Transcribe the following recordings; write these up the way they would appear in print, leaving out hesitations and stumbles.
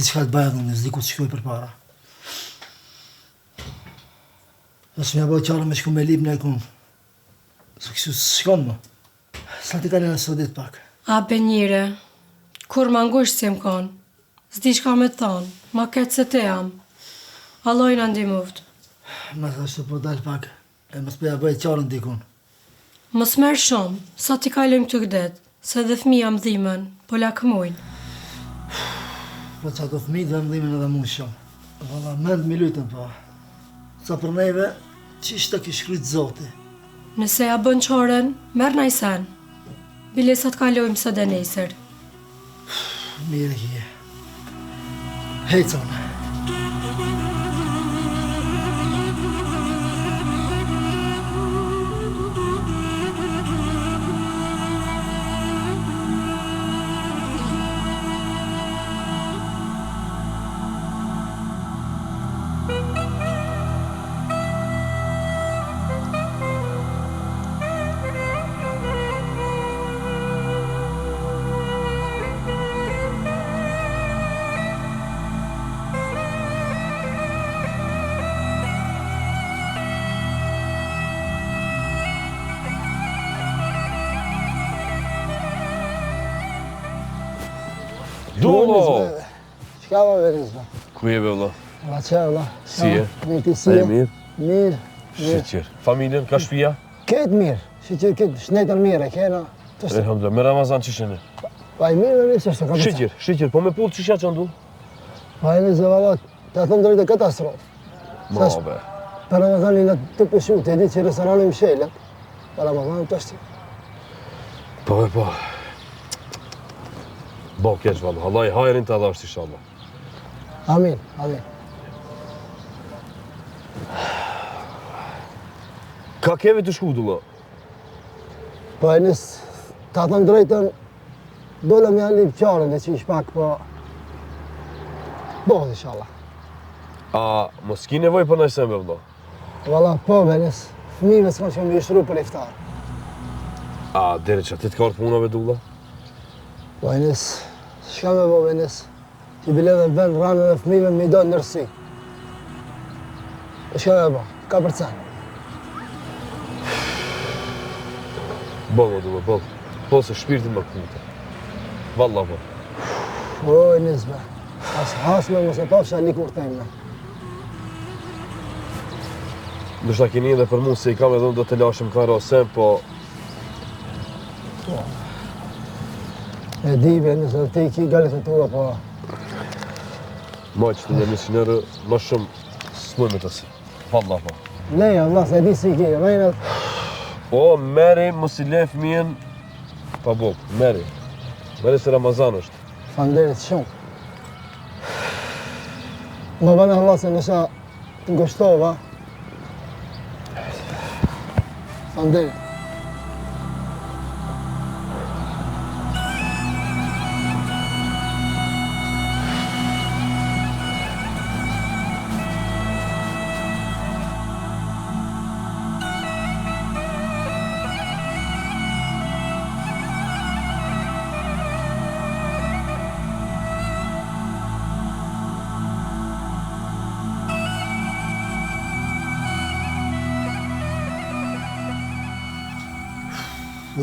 s'di qka të bëjë dhe s'di ku të shkoj për para. Nësë mja bëjë qarë me shku me lip në e kunë. Së kështu s'shkon më. Sa ti kalin e sodit pak. A benjire, kur ma ngusht si më konë, s'di qka me thonë, ma ketë se te jam. Alloj në ndimuft. Ma thashtë po dal pak, e mës përja bëjë qarën dikun. Mës merë shumë, sa ti kalojmë të gdet, se dhe fëmija më dhimen, po lakmujnë. Po që ato fëmijë dhe më dhimen edhe mu shumë. Valla, mend mi lutën po. Sa për neve, qishtë të kishkryt zoti. Nëse ja bën qoren, merë na i sen. Bile sa të kalojmë së dhe nesër. Mire kje. Hejcone. Dullo! Qka ma veriz, ba? Ku jeve, vëlla? Valla që, valla. Si je? Mirë ti si je? Mirë? Mirë. Shqyqyr. Familjen, ka shpia? Ketë mirë. Shqyqyr këtë shnetën mirë, kena. Elhamdulillah, me Ramazan që shene? Pa i mirë në njësë është të kapësa. Shqyqyr, po me pullë që shja që ndu? Pa i njësë, valla, të thëmë drejtë katastrofë. Ma be. Për Ramazanin në të pëshu, të edhi që restoranin më shelet. Për Ramazanin të ashtë. Po. Bo keq, valla. Allah i hajrin të adhasht, inshallah. Amin. Ka keve të shku, Dullo? Pa i njësë, të thëmë drejtën, dole me janë lip qarën dhe që ish pak, po... Bohë, inshallah. A, mos ki nevoj për nëjse me, vëlla? Valla, po, Benis. Fëmive s'ka që më jeshru për iftar. A, dere që atit ka orë punave, Dullo? Po, Benis, shka me bo, Benis? Që bile dhe vend ranën e fëmive me i do nërsi. Shka me bo, ka për cen. Bo, Dullo, bo. Po se shpirtin më këmite. Valla, po. O, Benis, be. Hasme mos e pafsha likur teme. Ndështë keni edhe për mu se i kam edhe unë do të lashëm ka rosen, po... E di, Benis, edhe ti i ki galit e tua, po... Ma që të një misionërë, ma shumë s'muj me të si. Valla, po. Leja, Allah, se di si i ki, rejnët. O, meri, mos i le fëmijen, pa buk, meri. Meri se Ramazan është. Fanderit shumë. Më bënë Allah se nësha të ngushtova. Fanderit.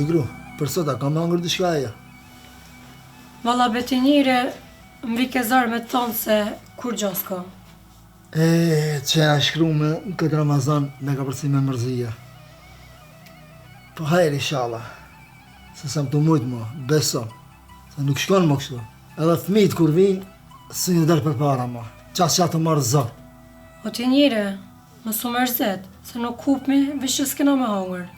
Ujgru, për sota, ka më hangër diçka eja? Valla betinire, më vike zarë me të thonë se kur gjas ka. Që e shkru me këtë Ramazan me ka përsi me mërzija. Po hajri inshallah, se sa më të mujtë mo, beso, se nuk shkon më kështu. Edhe fëmijët kur vinë, së një delë për para mo, qasë që atë marë zërë. O tinire, më su mërzet, se nuk kupmi, vishë s'kena me hangër.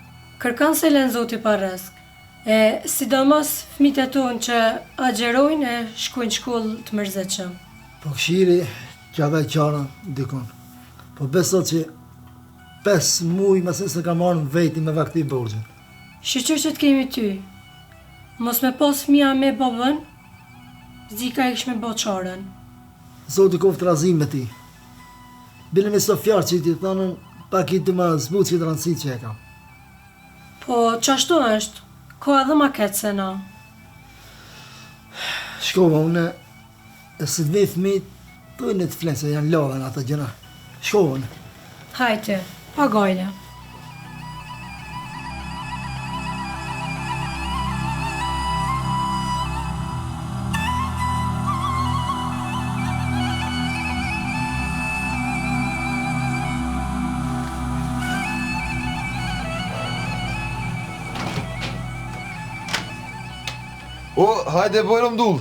Kërkan se len zoti pa resk, e sidomos fëmijët e tonë që agjerojnë e shkojnë shkollë të mërzetshëm. Po këshiri, që ave qarën dikon. Po beso që 5 muj mëse se ka marrë në veti me vakti borgjën. Shqyqyr që të kemi ty, mos me pas fëmija me babën, zika e kishme bo qarën. Zoti koftë razim me ti. Bile me së fjarë që i ti thonën, pak i të ma zbutë që i të rëndësit që e kam. Po, qashtu është, ko edhe ma ketë se na. Shkova une, E si të vej fëmijët, dojnë të flenë se janë lodhen ata gjëra. Shkohen. Hajte, pagojle. O, hajde bojrë mdull.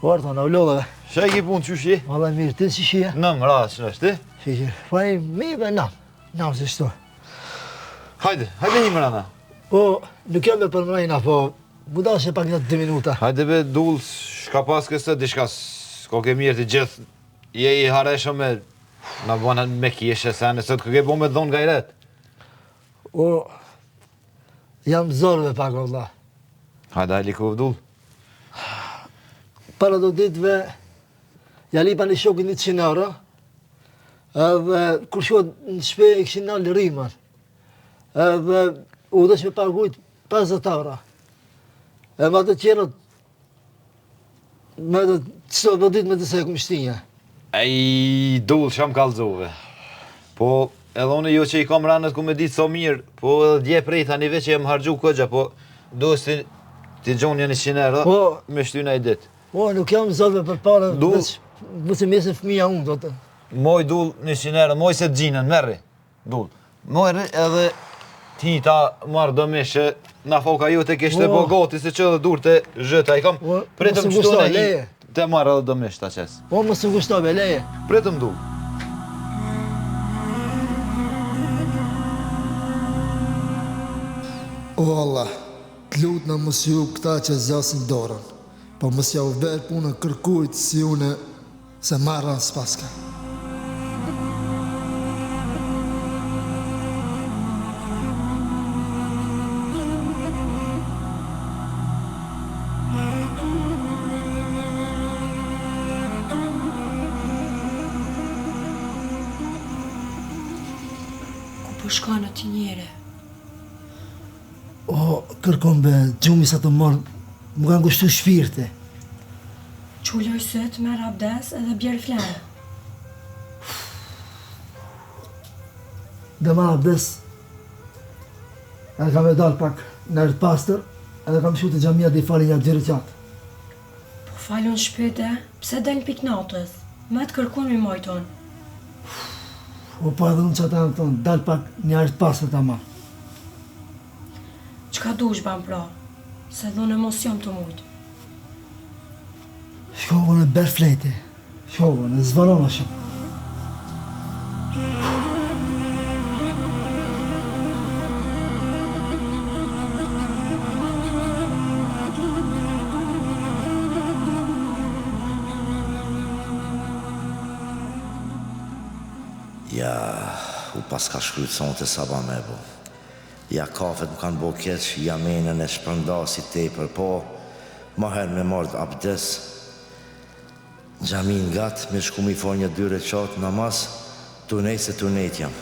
Orta, në lodheve. Shaj ki punë që shi? Valla mirë, ti si shia? Nëm, ras, që është ti? Shikir, pa i mi dhe nam. Nam se shto. Hajde një mërana. O, nuk jam me përmrejna, po mu da që pak një 2 minuta. Hajde be dull, shka pas kësë, diçka s'ko ke mirë të gjithë. Je i hareshëm me, na bëna me kjeshe sene, se të këke bo me dhonë gajret. O, jam zorve pak, Allah. Hajde, hajde liku vdull. Para do ditëve, ja lipa një shokin 100 euro, edhe kur shkot në shpe e këshin në lirimat, edhe u dhe që me pagujt 50 euro. E ma të qenët, me të qëto do ditë me të se e këmë shtinja. Ej, dull, sham kalzove. Po, edhe unë jo që i kam ranët ku me ditë so mirë, po edhe dje prej tani veç që jem hargju këgja, po do si ti gjonja 100 euro, Po. me shtyna i ditë. O, nuk jam zorve për pare, Du. mu se mjesën fëmija unë, do të. Moj dull 100 euro, moj se të gjinën, merri, dull. Mojri edhe ti ta marrë dëmishe, na foka ju të kishte O. bo goti se që dhe dur të zhëta, i kam O, pritëm mos e qëtone gustoj, leje. të marrë edhe dëmish ta qes. O, më së gushtove, leje. Pritëm dull. O Allah, të lutë në mos ju këta që zjasin dorën, po mos ja u verë punë kërkujt si une se marran s'paska. Ku po shkon ati njere? O, kërkom be, gjumi sa të morë, më kanë gushtu shpirti. Qulloj sët, merr abdes edhe bjerë flenë. Dhe ma abdes, edhe kam e dalë pak në ertë pastër, edhe kam shu të gjamia dhe i falin një gjyre qatë. Po falun shpyte, pse del pik natës? Me të kërkun mi mojton. O, po edhe unë që ata në tonë, dalë pak një ertë pastër të ma. Qka dush ban pra? Se dhun emocion të mujtë. Shkovën e berë flejti, shkovën e zvarona shumë. Ja, u pas ka shkryt sonë të saba me bo. Ja, kafet më kanë bo keq, ja menën e shpërndasi tepër, po ma herë me mardë abdes. Gjamin gatë, me shku mi for një 2 reqatë namaz, tunej se tunejt jam.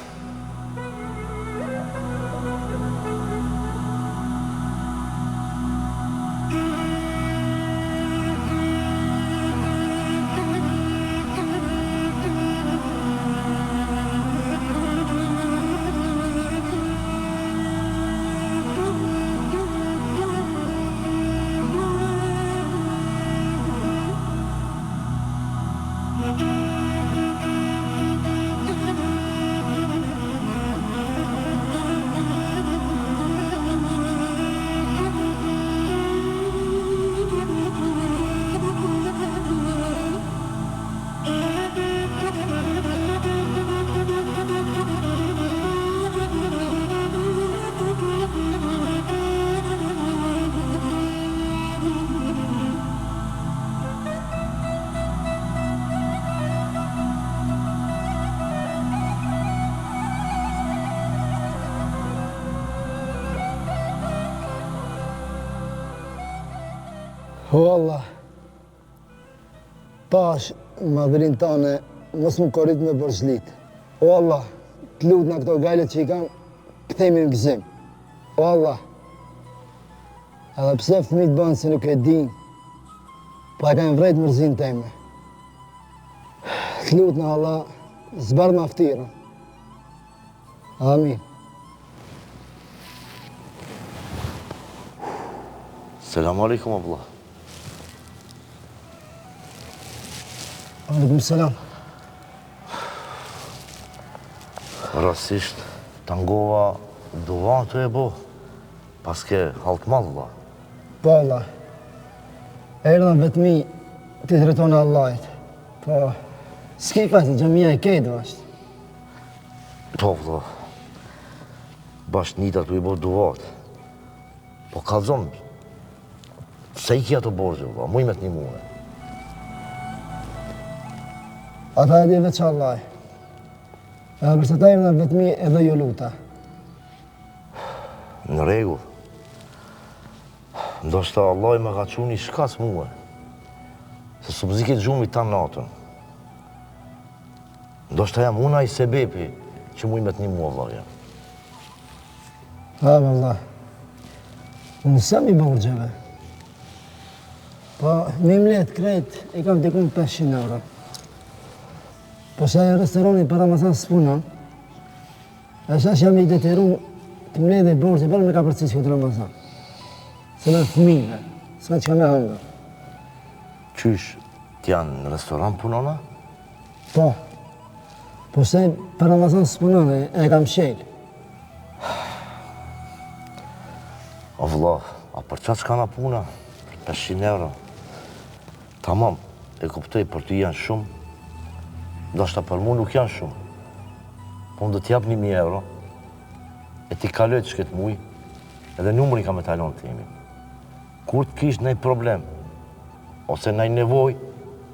O Allah, pash madhërin tane, mos më korrit me borxlit. O Allah, të lutë në këto gajlet që i kam, këthejmi në gëzim. O Allah, edhe pse fëmijët bënë se nuk e din, pa e kanë vrejt mërzin teme. Lut në Allah, zbar maftira. Amin. Selamu alaikum, abla. Aleikum selam. Rasisht, tangova duvan të e bo, paske halt madh, valla. Po Allah, erdhën vetëmi të drejtonë Allahit. Po, s'ke fajtë, gjamia e kejtë është. Po, valla. Basht nitar të i bo duvat. Po kalzon, se i kja të borgjë, valla, mu i me të një muhe. Ata e di veç Allah. Edhe përse ta erdhën vetëmi edhe ju luta. Në regull. Ndoshta Allah i me ka quni shkas muhe. Se së pëzike gjumi ta natën. Ndoshta jam una i sebepi që mu i me të një muhe, valla. Ha, valla. Unë sem i borgjeve. Po, me mlet krejt, i kam dikun 500 euro. Po se e restorani për Ramazan s'punon, e shash jam i detyru të mlet dhe i borgje për me ka përcis këtë Ramazan. Se me fëmijve, s'ka që ka me hangër. Qysh, t'janë në restoran punona? Po, po se për Ramazan s'punon e kam shel. O vëllah, a për qatë s'ka na puna? 500 euro. Tamam, e kuptoj për ty janë shumë, ndoshta për mu nuk janë shumë. Po unë do t'jap 1000 euro, e t'i kaloj të shket muj, edhe numëri ka me talon të jemi. Kur t'kish nëj problem, ose nëj nevoj,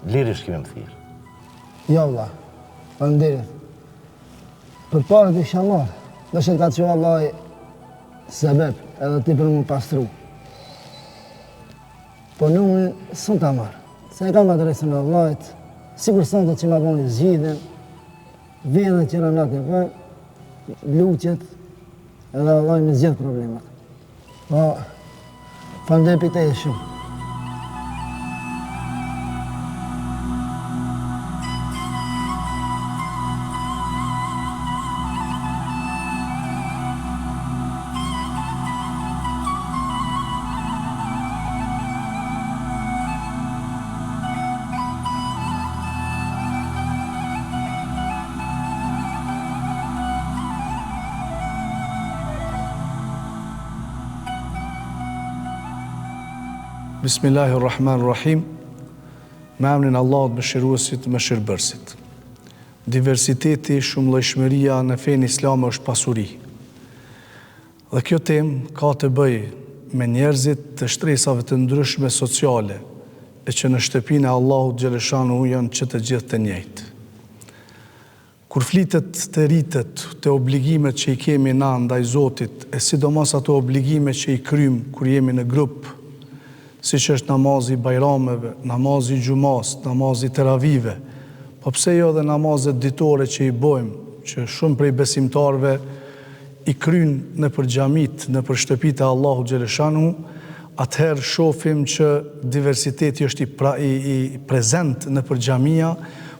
lirisht kime më thirë. Jo, valla, faleminderit. Për parë t'i kisha marrë, do që t'ka që Allah sebeb, edhe ti për më pastru. Po numërin s'un t'a marrë, se e kam adresën e Allahit, sigur s'on që ma boni zgjidhen, vjen që në natë e për, luqet, edhe Allah me zgjidh problemet. Po, faleminderit për te e shumë. Bismillahirrahmanirrahim. Me emrin Allahut mëshiruesit, mëshirbërësit. Diversiteti, shumëllojshmëria në fenë islame është pasuri. Dhe kjo temë ka të bëjë me njerëzit të shtresave të ndryshme sociale, e që në shtëpinë e Allahut xhaleshanu janë që të gjithë të njëjtë. Kur flitet të rritet, të obligimet që i kemi na ndaj Zotit, e sidomos ato obligime që i krymë kur jemi në grupë, si që është namazi bajrameve, namazi gjumas, namazi teravive, po pse jo dhe namazet ditore që i bojmë, që shumë prej besimtarve i krynë në për xhamit, në për shtëpit e Allahu xhaleshanu, atëherë shofim që diversiteti është i prezent në për xhamia,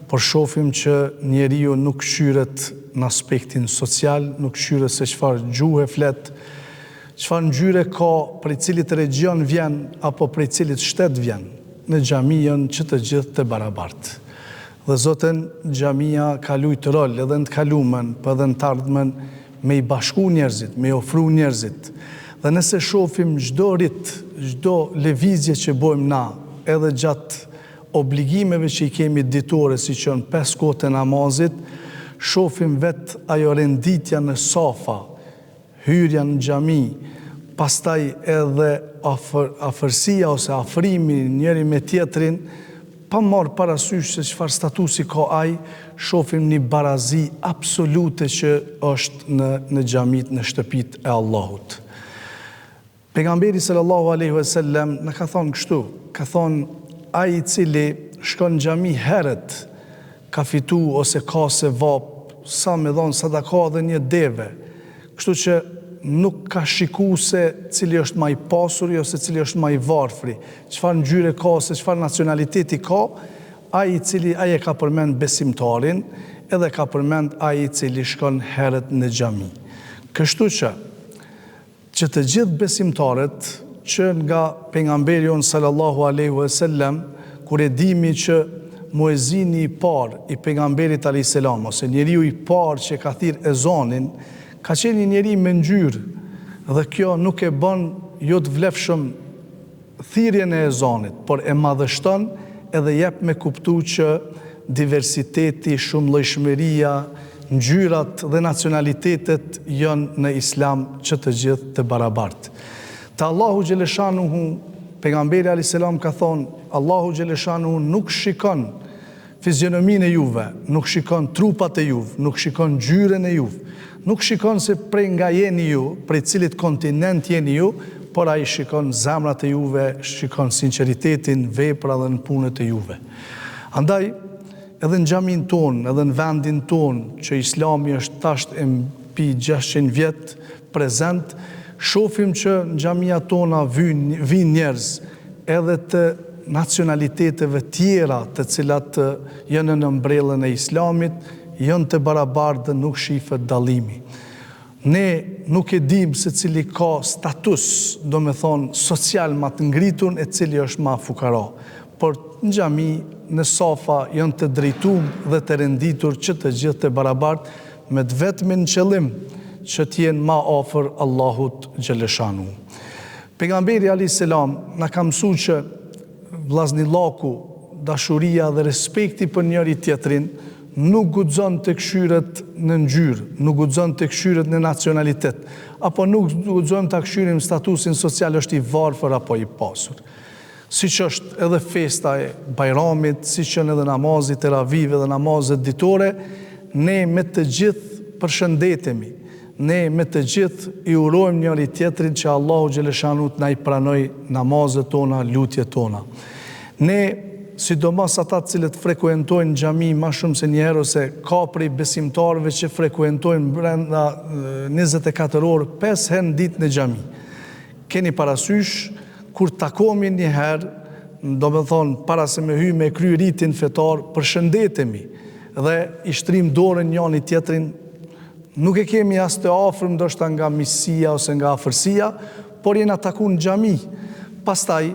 por shofim që njeriu nuk shqyret në aspektin social, nuk shqyret se çfarë gjuhë flet, çfarë ngjyre ka, prej cilit region vjen, apo prej cilit shtet vjen, në xhamiën që të gjithë të barabartë. Dhe Zotën, xhamia ka lujtë rol edhe në të kalumen, për edhe në të ardhmen, me i bashku njerëzit, me i ofru njerëzit. Dhe nëse shofim çdo rit, çdo lëvizje që bojmë na, edhe gjatë obligimeve që i kemi ditore, si që në 5 kohët e namazit, shofim vetë ajo renditja në safa, hyrja në xhami, pastaj edhe afërsia ose afrimi njëri me tjetrin, pa marrë parasysh se çfarë statusi ka ai, shofim një barazi absolute që është në xhamit, në shtëpit e Allahut. Pejgamberi sallallahu alaihi wasallam na ka thonë kështu, ka thonë ai i cili shkon në xhami herët ka fitu ose ka se vap, sa me dhonë sadaka dhe një deve, kështu që nuk ka shiku se cili është ma i pasuri ose cili është ma i varfri, çfarë ngjyre ka ose çfarë nacionaliteti ka, ai e ka përmend besimtarin, edhe ka përmend ai i cili shkon herët në xhami. Kështu që të gjithë besimtarët që nga pejgamberi jon sallallahu alaihi wasallam, kur e dimi që muezini i parë i pejgamberit alayhis salam, ose njeriu i parë që ka thirr ezanin, ka qenë një njeri me ngjyrë, dhe kjo nuk e bën jo të vlefshëm thirrjen e ezanit, por e madhështon edhe jep me kuptu që diversiteti, shumëllojshmëria, ngjyrat dhe nacionalitetet janë në islam që të gjithë të barabartë. Të Allahu Gjeleshanuhu, pejgamberi alayhis salam ka thonë, Allahu Gjeleshanuhu nuk shikon fizionominë e juve, nuk shikon trupat e juve, nuk shikon ngjyrën e juve, nuk shikon se prej nga jeni ju, prej cilit kontinent jeni ju, por ai shikon zemrat e juve, shikon sinqeritetin, vepra dhe në punët e juve. Andaj, edhe në xhamin tonë, edhe në vendin tonë, që Islami është tash e mbi 600 vjet prezent, shohim që në xhamia tona vijnë njerëz edhe të nacionaliteteve tjera të cilat janë në mbrellën e Islamit, janë të barabartë dhe nuk shihet dallimi. Ne nuk e dim se cili ka status, do me thonë, social ma të ngritun e cili është ma fukara. Por në xhami, në safa, janë të drejtum dhe të renditur që të gjithë të barabartë, me të vetmin qëllim që t'jenë ma afër Allahut Gjeleshanu. Pejgamberi alayhis salam na ka mësuar që vllaznillaku, dashuria dhe respekti për njëri tjetrin nuk guxon të këshyret në ngjyrë, nuk guxon të këshyret në nacionalitet, apo nuk guxon të këshyrim statusin social është i varfër apo i pasur. Siç është edhe festa e Bajramit, siç janë edhe namazit e ravive dhe namazet ditore, ne me të gjithë përshëndetemi, ne me të gjithë i urojmë njëri tjetrin që Allahu Gjeleshanu na i pranoj namazet tona, lutjet tona. Ne sidomos ata cilët frekuentojnë xhami më shumë se një herë, ose ka prej besimtarëve që frekuentojnë brenda 24 orë 5 herë në ditë në xhami. Keni parasysh kur takohemi një herë, do me thonë para se me hy me kry ritin fetar, përshëndetemi dhe i shtrim dorën njëri tjetrin, nuk e kemi as të afërm ndoshta nga miqësia ose nga afërsia, por jena taku në xhami. Pastaj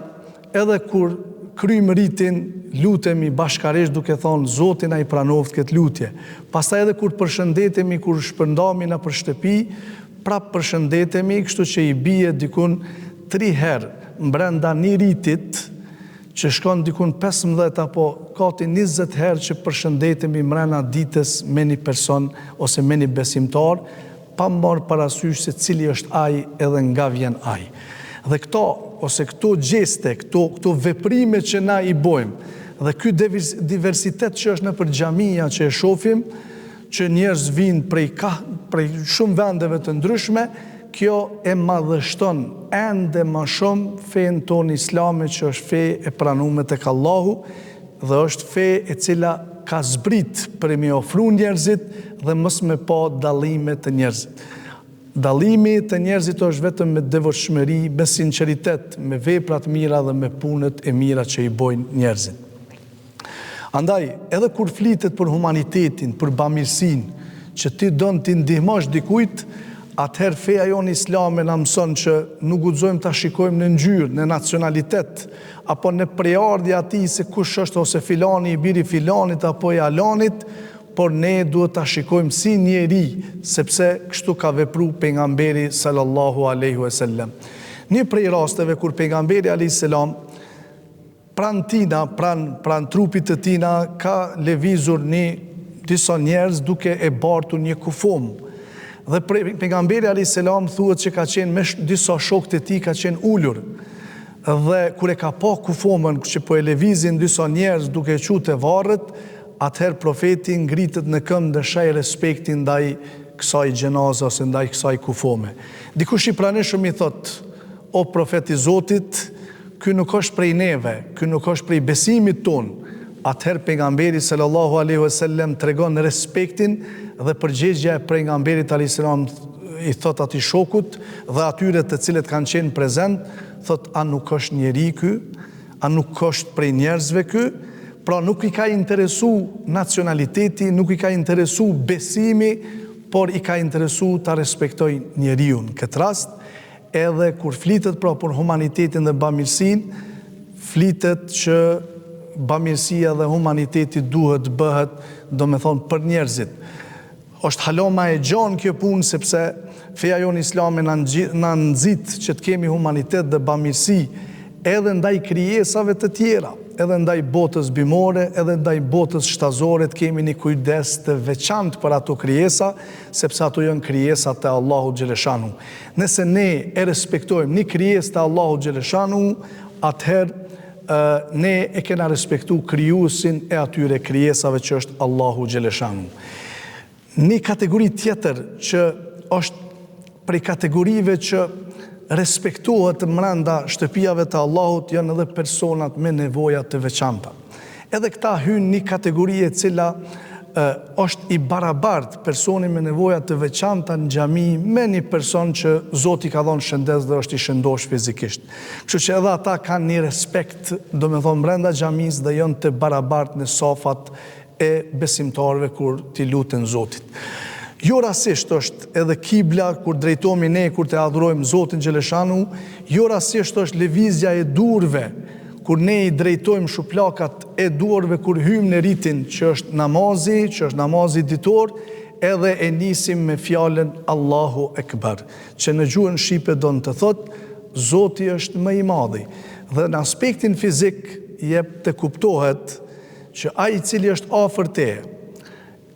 edhe kur kryjmë ritin, lutemi bashkarisht duke thonë Zoti na i pranoft këtë lutje. Pastaj edhe kur përshëndetemi, kur shpërndami në për shtëpi, prap përshëndetemi, kështu që i bie dikun 3 herë brenda një ritit, që shkon dikun 15 apo kati 20 herë që përshëndetemi mrena ditës me një person ose me një besimtar, pa marrë parasysh se cili është ai edhe nga vjen ai. Dhe këto gjeste, këto veprime që na i bojmë, dhe ky diversitet që është në për xhamia që e shohim, që njerëz vinë prej shumë vendeve të ndryshme, kjo e madhështon ende më shumë fenë tonë islame, që është fe e pranuar tek Allahu, dhe është fe e cila ka zbrit për me ofru njerëzit dhe mos me pa dallime të njerëzit. Dallimi të njerëzit është vetëm me devotshmëri, me sinqeritet, me veprat mira dhe me punët e mira që i bojnë njerëzit. Andaj, edhe kur flitet për humanitetin, për bamirësinë, që ti don t'i ndihmosh dikujt, atëherë feja jonë islame na mëson që nuk guxojmë ta shikojmë në ngjyrë, në nacionalitet, apo në prejardhje atij se kush është ose filani i biri filanit apo i alanit, por ne duhet ta shikojmë si njeri, sepse kështu ka vepru pejgamberi sallallahu alaihi wasallam. Një prej rasteve kur pejgamberi alayhis salam pran trupit të tina ka lëvizur disa njerëz duke e bartur një kufum. Dhe pejgamberi alayhis salam thuhet që ka qenë me disa shokët e tij, ka qenë ulur. Dhe kur e ka pa kufomën që po e lëvizin disa njerëz duke qutë varret, atëherë profeti ngritet në këmbë dhe shaj respektin ndaj kësaj gjenaze ose ndaj kësaj kufome. Dikush i pranishëm i thot, o profeti Zotit, ky nuk është prej neve, ky nuk është prej besimit ton. Atëherë pejgamberi sallallahu alaihi wasallam tregon respektin dhe përgjigjja e pejgamberit alayhis salam i thot atij shokut dhe atyre të cilët kanë qenë prezent, thot, a nuk është njeri ky? A nuk është prej njerëzve ky? Pra nuk i ka interesu nacionaliteti, nuk i ka interesu besimi, por i ka interesu ta respektoj njeriu. Në këtë rast, edhe kur flitet pra për humanitetin dhe bamirësinë, flitet që bamirësia dhe humaniteti duhet bëhet, do me thonë, për njerëzit. Është haloma e gjanë kjo punë, sepse feja jonë islame në nëzit që të kemi humanitet dhe bamirësi edhe ndaj krijesave të tjera, edhe ndaj botës bimore, edhe ndaj botës shtazore, të kemi një kujdes të veçantë për ato krijesa, sepse ato janë krijesa të Allahu Gjeleshanu. Nëse ne e respektojmë një krijesë të Allahu Gjeleshanu, atëherë ne e kena respektu krijuesin e atyre krijesave që është Allahu Gjeleshanu. Një kategori tjetër që është prej kategorive që respektohet mrenda shtëpijave të Allahut janë edhe personat me nevoja të veçanta. Edhe këta hynë një kategori e cila është i barabart personi me nevoja të veçanta në xhami me një person që Zoti ka dhënë shëndes dhe është i shëndosh fizikisht. Kështu që edhe ata kanë një respekt, do me thonë, brenda xhamis dhe janë të barabart në safat e besimtarëve kur t'i luten Zotit. Jo rasisht është edhe kibla kur drejtohemi ne kur të adhurojmë Zotin Gjeleshanu, jo rasisht është lëvizja e durve kur ne i drejtojmë shuplakat e duarve kur hymë në ritin që është namazi ditor, edhe e nisim me fjalën Allahu Ekber, që në gjuhën shqipe do në të thotë, Zoti është më i madhi. Dhe në aspektin fizik jep të kuptohet që ai i cili është afër teje,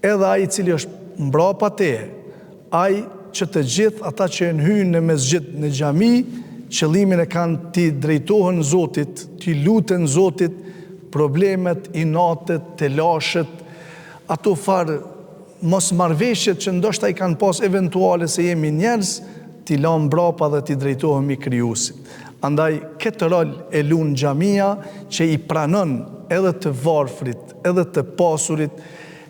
edhe ai i cili është mbrapa teje, ai që të gjithë ata që e hynë në mesxhit në xhami, qëllimin e kanë t'i drejtohen Zotit, t'i luten Zotit, problemet, inatet, telashet, ato farë mos marrëveshjet që ndoshta i kanë pas eventuale se jemi njerëz, t'i lanë mbrapa dhe t'i drejtohemi krijuesit. Andaj këtë rol e lunë xhamia që i pranon edhe të varfrit, edhe të pasurit,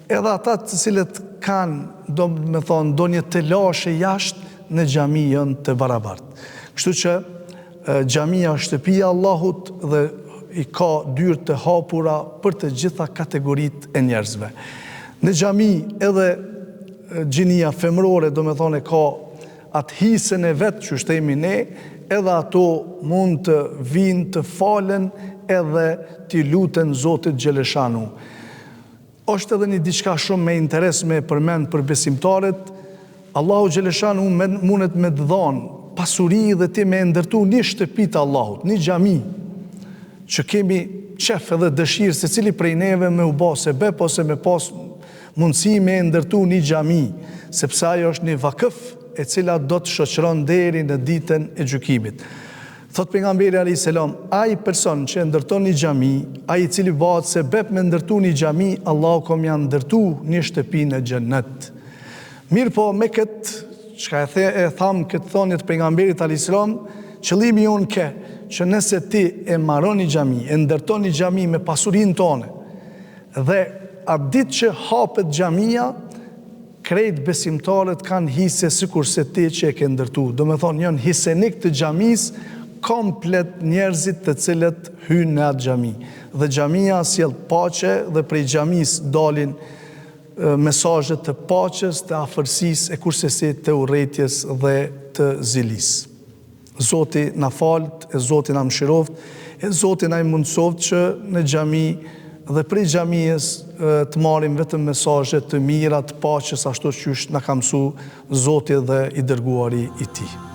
edhe ata të cilët kanë, do me thonë, do një telashe jashtë në xhami janë të barabartë. Kështu që xhamia është shtëpia Allahut dhe i ka dyrë të hapura për të gjitha kategoritë e njerëzve. Në xhami edhe gjinia femrore, do me thonë, ka atë hisën e vetë që shtemi ne, edhe ato mund të vinë të falen edhe t'i luten Zotit Gjeleshanu. Është edhe një diçka shumë me interes me përmend për besimtarët, Allahu Gjeleshanu mundet me të dhanë pasuri dhe ti me ndërtu një shtëpi të Allahut, një xhami, që kemi qef edhe dëshirë se cili prej neve me u bë sebeb ose me pas mundësi me ndërtu një xhami, sepse ajo është një vakëf e cila do të shoqëron deri në ditën e gjykimit. Thot pejgamberi alayhis salam, ai person që ndërton një xhami, ai i cili bëhet sebeb me ndërtu një xhami, Allahu ka më ndërtu një shtëpi në xhennet. Mirë po me këtë çka e tham këtë thonje të pejgamberit alayhis salam, qëllimi jonë që nëse ti e mbaron një xhami, e ndërton një xhami me pasurinë tonë, dhe atë ditë që hapet xhamia, krejt besimtarët kanë hise sikurse ti që e ke ndërtu. Do me thonë, janë hisenik të xhamis komplet njerëzit të cilët hynë në atë xhami. Dhe xhamia sjell paqe dhe prej xhamis dalin mesazhe të paqes, të afërsisë e kurse të urrëties dhe të zilisë. Zoti na falt, e Zoti na mëshiroft, e Zoti na mundsoft që në xhami dhe prej xhamisë të marrim vetëm mesazhe të mira të paqes ashtu siç na ka mësuar Zoti dhe i dërguari i Tij.